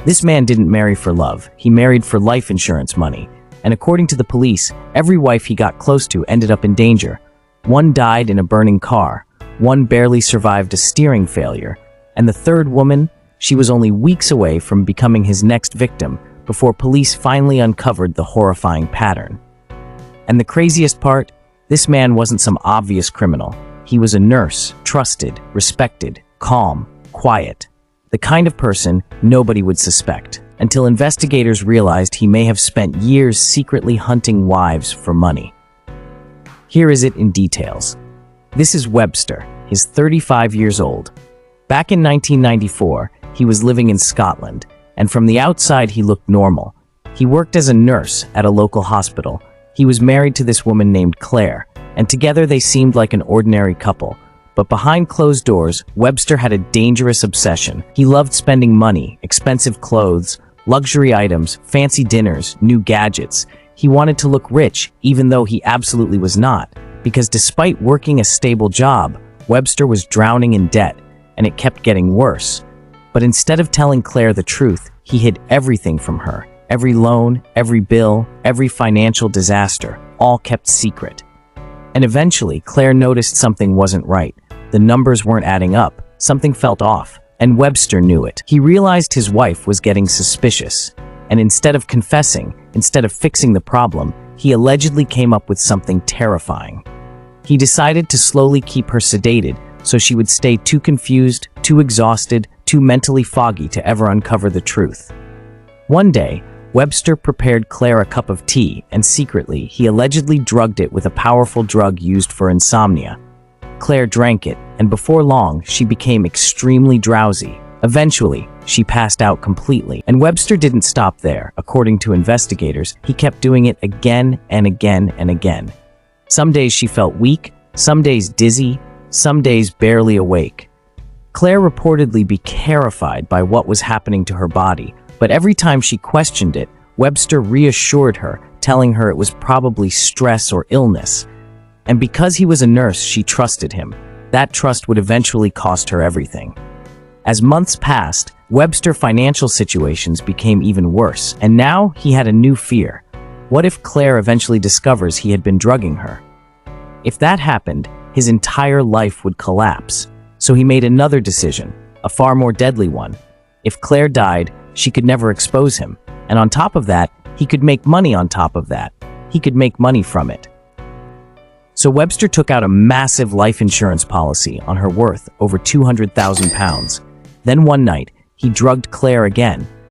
This man didn't marry for love, he married for life insurance money. And according to the police, every wife he got close to ended up in danger. One died in a burning car, one barely survived a steering failure, and the third woman, she was only weeks away from becoming his next victim before police finally uncovered the horrifying pattern. And the craziest part? This man wasn't some obvious criminal. He was a nurse, trusted, respected, calm, quiet. The kind of person nobody would suspect, until investigators realized he may have spent years secretly hunting wives for money. Here is it in details. This is Webster. He's 35 years old. Back in 1994, he was living in Scotland, and from the outside he looked normal. He worked as a nurse at a local hospital. He was married to this woman named Claire, and together they seemed like an ordinary couple. But behind closed doors, Webster had a dangerous obsession. He loved spending money, expensive clothes, luxury items, fancy dinners, new gadgets. He wanted to look rich, even though he absolutely was not, because despite working a stable job, Webster was drowning in debt, and it kept getting worse. But instead of telling Claire the truth, he hid everything from her. Every loan, every bill, every financial disaster, all kept secret. And eventually, Claire noticed something wasn't right. The numbers weren't adding up. Something felt off, and Webster knew it. He realized his wife was getting suspicious, and instead of confessing, instead of fixing the problem, he allegedly came up with something terrifying. He decided to slowly keep her sedated so she would stay too confused, too exhausted, too mentally foggy to ever uncover the truth. One day, Webster prepared Claire a cup of tea, and secretly, he allegedly drugged it with a powerful drug used for insomnia. Claire drank it, and before long, she became extremely drowsy. Eventually, she passed out completely, and Webster didn't stop there. According to investigators, he kept doing it again and again and again. Some days she felt weak, some days dizzy, some days barely awake. Claire reportedly became terrified by what was happening to her body, but every time she questioned it, Webster reassured her, telling her it was probably stress or illness. And because he was a nurse, she trusted him. That trust would eventually cost her everything. As months passed, Webster's financial situations became even worse, and now he had a new fear. What if Claire eventually discovers he had been drugging her? If that happened, his entire life would collapse. So he made another decision, a far more deadly one. If Claire died, she could never expose him, and on top of that, he could make money on top of that. He could make money from it. So Webster took out a massive life insurance policy on her worth over £200,000. Then one night, he drugged Claire again,